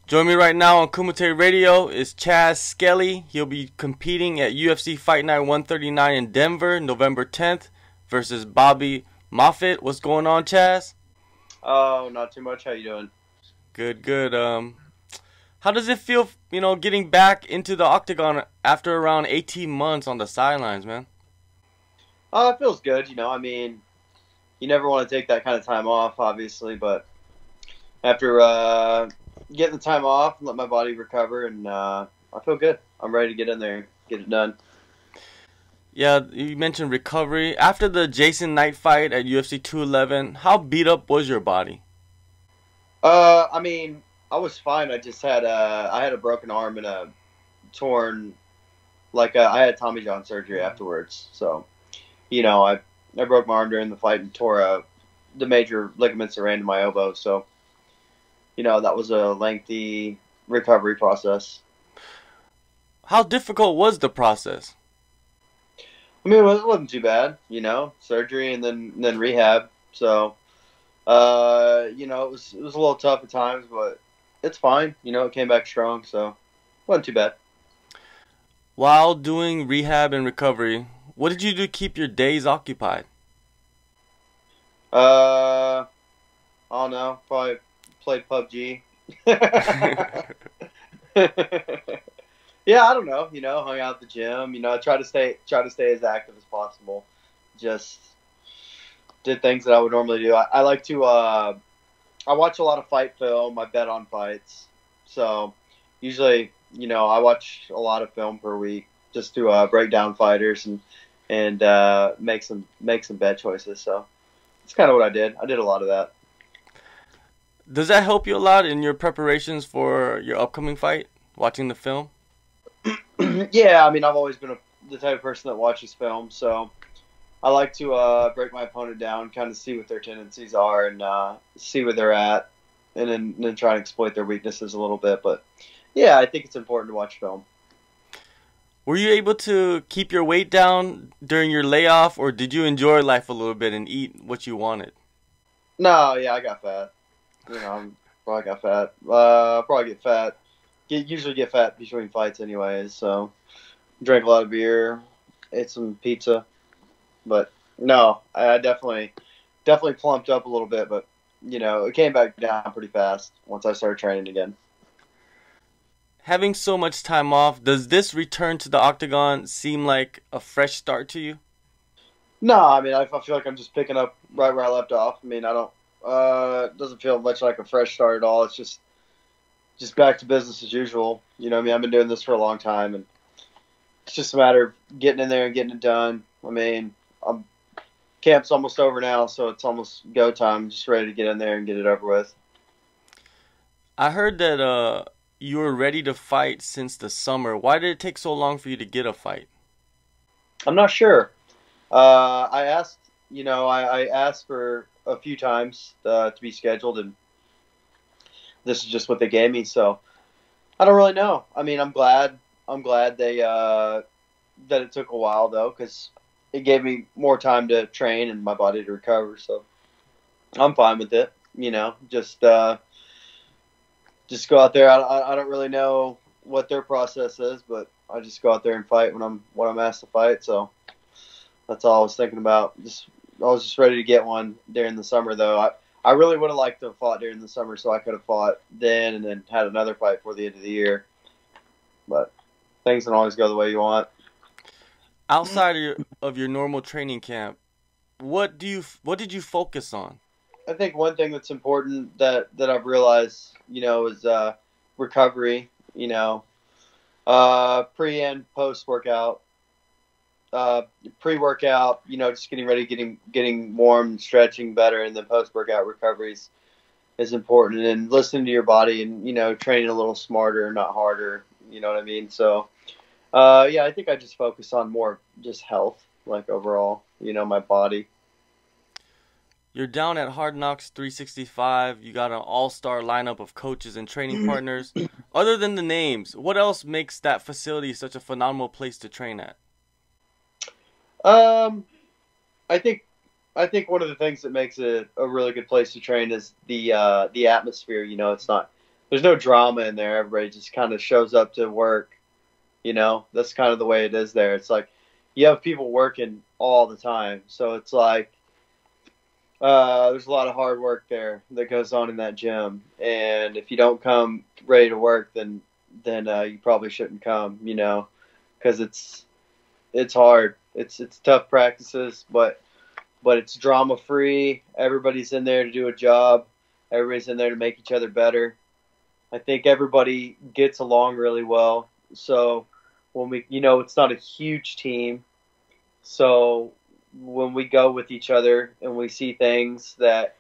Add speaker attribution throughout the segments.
Speaker 1: Join me right now on Kumite Radio is Chas Skelly. He'll be competing at UFC Fight Night 139 in Denver, November 10th, versus Bobby Moffett. What's going on, Chas?
Speaker 2: Oh, not too much. How you doing?
Speaker 1: Good, good. How does it feel, getting back into the Octagon after around 18 months on the sidelines, man?
Speaker 2: It feels good. You never want to take that kind of time off, obviously, but after getting the time off and let my body recover, and I feel good. I'm ready to get in there and get it done.
Speaker 1: Yeah, you mentioned recovery. After the Jason Knight fight at UFC 211, how beat up was your body?
Speaker 2: I was fine. I just had a broken arm and a torn, I had Tommy John surgery afterwards. So, I broke my arm during the fight and tore the major ligaments that ran to my elbow. So, that was a lengthy recovery process.
Speaker 1: How difficult was the process?
Speaker 2: It wasn't too bad, surgery and then rehab. So, it was a little tough at times, but it's fine. It came back strong, so it wasn't too bad.
Speaker 1: While doing rehab and recovery, what did you do to keep your days occupied?
Speaker 2: I don't know. Probably played PUBG. Yeah, I don't know. Hung out at the gym. I try to stay as active as possible. Just did things that I would normally do. I like to. I watch a lot of fight film. I bet on fights. So usually, I watch a lot of film per week just to break down fighters and make some bet choices. So that's kind of what I did. I did a lot of that.
Speaker 1: Does that help you a lot in your preparations for your upcoming fight? Watching the film?
Speaker 2: Yeah, I've always been the type of person that watches film, so I like to break my opponent down, kind of see what their tendencies are, and see where they're at, and then try and exploit their weaknesses a little bit. But yeah, I think it's important to watch film.
Speaker 1: Were you able to keep your weight down during your layoff, or did you enjoy life a little bit and eat what you wanted?
Speaker 2: No, yeah, I got fat. I probably got fat. Probably get fat. Usually get fat between fights anyways, so drank a lot of beer, ate some pizza. But no, I definitely plumped up a little bit, but it came back down pretty fast once I started training again.
Speaker 1: Having so much time off, does this return to the Octagon seem like a fresh start to you?
Speaker 2: No, I feel like I'm just picking up right where I left off. I don't it doesn't feel much like a fresh start at all. It's just back to business as usual. I've been doing this for a long time, and it's just a matter of getting in there and getting it done. Camp's almost over now, so it's almost go time. Just ready to get in there and get it over with.
Speaker 1: I heard that you were ready to fight since the summer. Why did it take so long for you to get a fight?
Speaker 2: I'm not sure. I asked, I asked for a few times to be scheduled, and this is just what they gave me. So I don't really know. I'm glad they that it took a while though, because it gave me more time to train and my body to recover. So I'm fine with it. Just go out there. I don't really know what their process is, but I just go out there and fight when I'm asked to fight. So that's all I was thinking about. I was just ready to get one during the summer though. I really would have liked to have fought during the summer, so I could have fought then and then had another fight before the end of the year. But things don't always go the way you want.
Speaker 1: Outside of your normal training camp, what did you focus on?
Speaker 2: I think one thing that's important that I've realized, is recovery. Pre and post workout. Pre-workout, just getting ready, getting warm, stretching better, and then post-workout recoveries is important. And listening to your body and training a little smarter, not harder. You know what I mean? So. Yeah, I think I just focus on more just health, overall, my body.
Speaker 1: You're down at Hard Knocks 365. You got an all-star lineup of coaches and training partners. Other than the names, what else makes that facility such a phenomenal place to train at?
Speaker 2: I think one of the things that makes it a really good place to train is the atmosphere. It's not there's no drama in there. Everybody just kind of shows up to work. That's kind of the way it is there. It's like you have people working all the time, so it's like there's a lot of hard work there that goes on in that gym. And if you don't come ready to work, then you probably shouldn't come. Because it's hard. It's tough practices, but it's drama free. Everybody's in there to do a job. Everybody's in there to make each other better. I think everybody gets along really well. So when it's not a huge team. So when we go with each other and we see things that,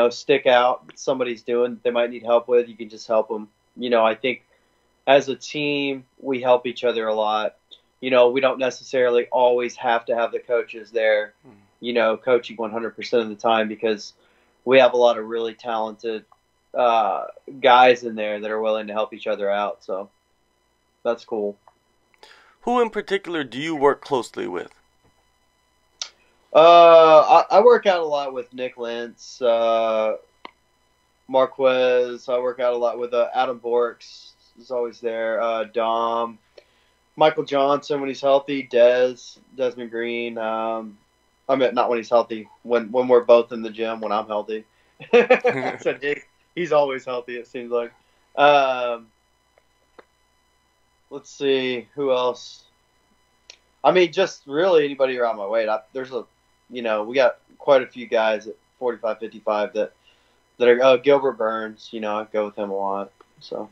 Speaker 2: stick out, that somebody's doing, they might need help with, you can just help them. I think as a team, we help each other a lot. We don't necessarily always have to have the coaches there, coaching 100% of the time, because we have a lot of really talented guys in there that are willing to help each other out. So that's cool.
Speaker 1: Who in particular do you work closely with?
Speaker 2: I work out a lot with Nick Lentz, Marquez. I work out a lot with Adam Borks is always there. Dom, Michael Johnson when he's healthy. Desmond Green. I mean, not when he's healthy. When we're both in the gym. When I'm healthy. So he's always healthy. It seems like. Let's see who else. I mean, just really anybody around my weight. We got quite a few guys at 45, 55 that are Gilbert Burns. I go with him a lot. So,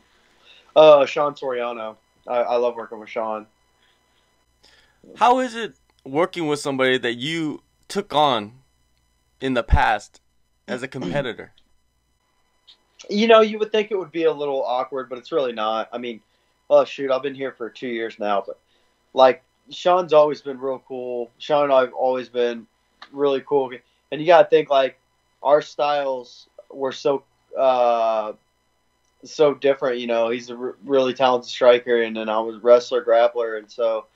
Speaker 2: Sean Soriano. I love working with Sean.
Speaker 1: How is it working with somebody that you took on in the past as a competitor?
Speaker 2: You would think it would be a little awkward, but it's really not. I mean, oh shoot, I've been here for 2 years now, but like Sean's always been real cool. Sean and I have always been really cool, and you gotta think like our styles were so different. He's a really talented striker, and then I was wrestler, grappler, and so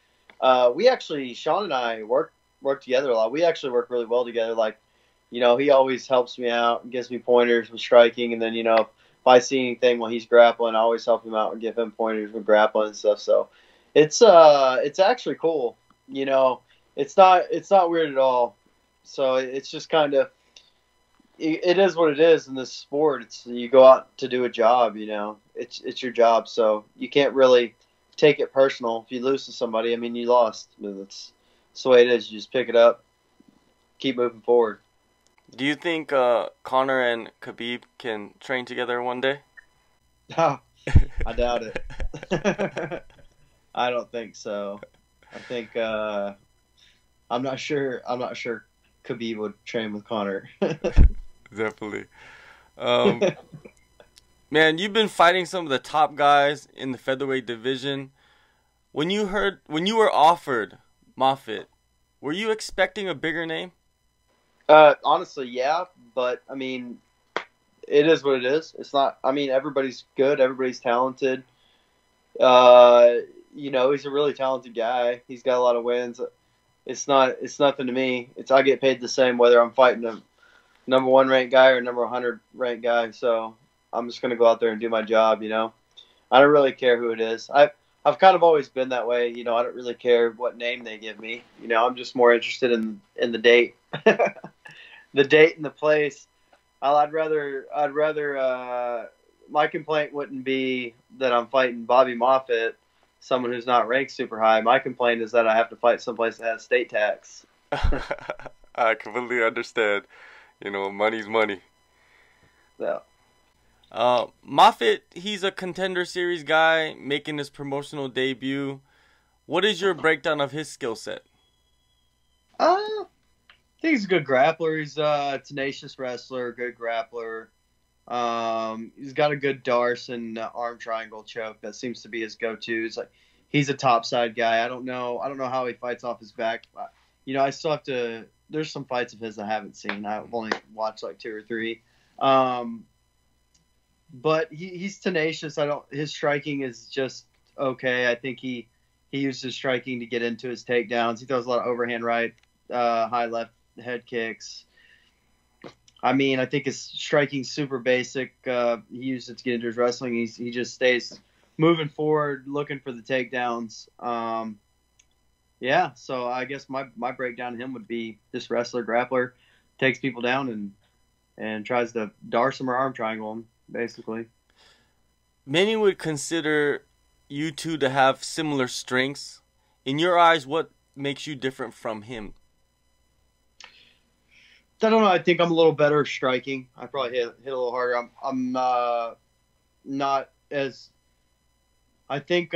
Speaker 2: Sean and I work together a lot. We actually work really well together. Like, he always helps me out and gives me pointers with striking, and then if I see anything while he's grappling, I always help him out and give him pointers with grappling and stuff. So it's actually cool. It's not weird at all. So it's just kind of, it is what it is in this sport. It's, you go out to do a job, it's your job. So you can't really take it personal. If you lose to somebody, I mean, you lost. That's the way it is. You just pick it up, keep moving forward.
Speaker 1: Do you think Conor and Khabib can train together one day?
Speaker 2: I doubt it. I don't think so. I think I'm not sure Khabib would train with Conor.
Speaker 1: Definitely. Man, you've been fighting some of the top guys in the featherweight division. When you were offered Moffitt, were you expecting a bigger name?
Speaker 2: Honestly, yeah, but I mean, it is what it is. It's not. I mean, everybody's good. Everybody's talented. He's a really talented guy. He's got a lot of wins. It's nothing to me. I get paid the same whether I'm fighting a number 1 ranked guy or a number 100 ranked guy. So I'm just gonna go out there and do my job. I don't really care who it is. I've kind of always been that way. I don't really care what name they give me. I'm just more interested in the date, the date and the place. I'd rather my complaint wouldn't be that I'm fighting Bobby Moffett, someone who's not ranked super high. My complaint is that I have to fight someplace that has state tax.
Speaker 1: I completely understand. Money's money.
Speaker 2: Yeah.
Speaker 1: Moffitt, he's a Contender Series guy making his promotional debut. What is your breakdown of his skill set?
Speaker 2: I think he's a good grappler. He's a tenacious wrestler, good grappler. He's got a good Darce and arm triangle choke. That seems to be his go-to. It's like he's a topside guy. I don't know how he fights off his back. I still have to. There's some fights of his I haven't seen. I've only watched like 2 or 3. But he's tenacious. His striking is just okay. I think he uses striking to get into his takedowns. He throws a lot of overhand right, high left head kicks. I mean, I think his striking's super basic. He used it to get into his wrestling. He just stays moving forward, looking for the takedowns. Yeah, so I guess my breakdown to him would be this wrestler, grappler, takes people down and tries to darce him or arm triangle him, basically.
Speaker 1: Many would consider you two to have similar strengths. In your eyes, what makes you different from him?
Speaker 2: I don't know. I think I'm a little better striking. I probably hit a little harder. I'm not as. I think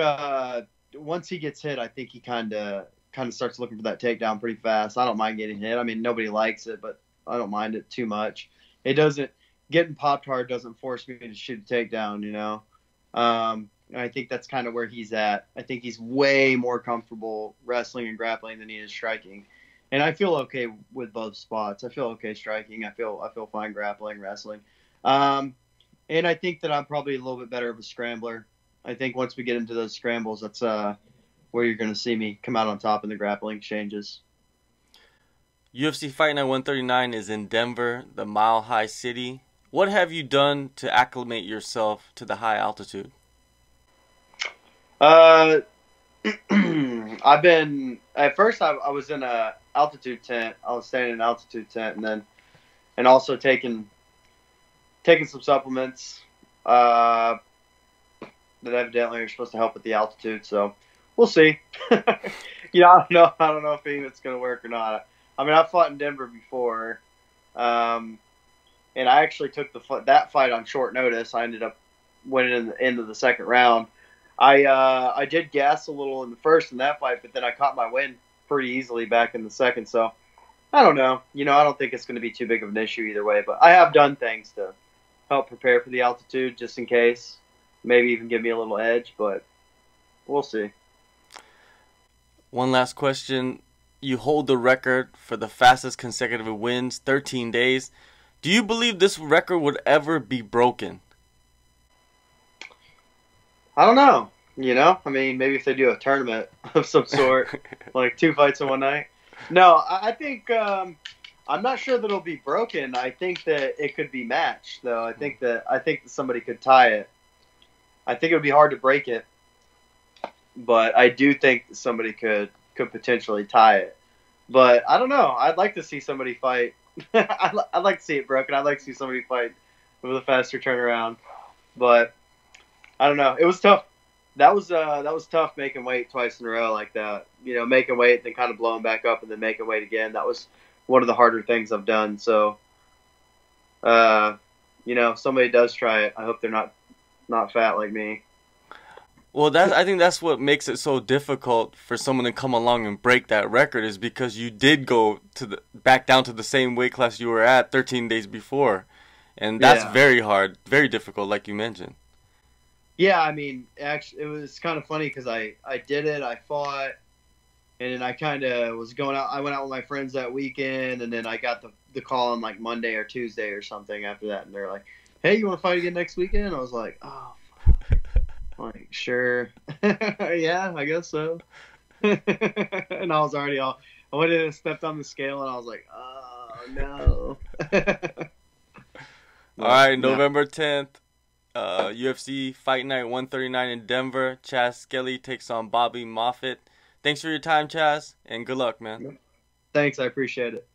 Speaker 2: once he gets hit, I think he kind of starts looking for that takedown pretty fast. I don't mind getting hit. I mean, nobody likes it, but I don't mind it too much. It doesn't getting popped hard doesn't force me to shoot a takedown. You know, and I think that's kind of where he's at. I think he's way more comfortable wrestling and grappling than he is striking. And I feel okay with both spots. I feel okay striking. I feel fine grappling, wrestling. And I think that I'm probably a little bit better of a scrambler. I think once we get into those scrambles, that's where you're going to see me come out on top in the grappling exchanges.
Speaker 1: UFC Fight Night 139 is in Denver, the Mile High City. What have you done to acclimate yourself to the high altitude?
Speaker 2: I've been at first. I was in a altitude tent. I was staying in an altitude tent, and also taking some supplements that evidently are supposed to help with the altitude. So we'll see. I don't know if it's going to work or not. I mean, I've fought in Denver before, and I actually took that fight on short notice. I ended up winning in the end of the second round. I did gas a little in the first in that fight, but then I caught my win pretty easily back in the second. So I don't know. I don't think it's going to be too big of an issue either way. But I have done things to help prepare for the altitude just in case. Maybe even give me a little edge, but we'll see.
Speaker 1: One last question. You hold the record for the fastest consecutive wins, 13 days. Do you believe this record would ever be broken?
Speaker 2: I don't know. I mean, maybe if they do a tournament of some sort, like 2 fights in one night. No, I think I'm not sure that it'll be broken. I think that it could be matched, though. I think that somebody could tie it. I think it would be hard to break it, but I do think somebody could potentially tie it. But I don't know. I'd like to see somebody fight. I'd like to see it broken. I'd like to see somebody fight with a faster turnaround. But I don't know. It was tough. That was tough making weight twice in a row like that. Making weight, then kind of blowing back up, and then making weight again. That was one of the harder things I've done. So, somebody does try it. I hope they're not fat like me.
Speaker 1: Well, I think that's what makes it so difficult for someone to come along and break that record, is because you did go back down to the same weight class you were at 13 days before, and that's very hard, very difficult, like you mentioned.
Speaker 2: Yeah, I mean, actually, it was kind of funny because I did it, I fought, and then I kind of was going out. I went out with my friends that weekend, and then I got the call on like Monday or Tuesday or something after that, and they're like, "Hey, you want to fight again next weekend?" I was like, "Oh, fuck." Like, sure. Yeah, I guess so. And I was already I went in and stepped on the scale, and I was like, oh, no.
Speaker 1: All right, November 10th, UFC Fight Night 139 in Denver. Chas Skelly takes on Bobby Moffett. Thanks for your time, Chas, and good luck, man.
Speaker 2: Thanks, I appreciate it.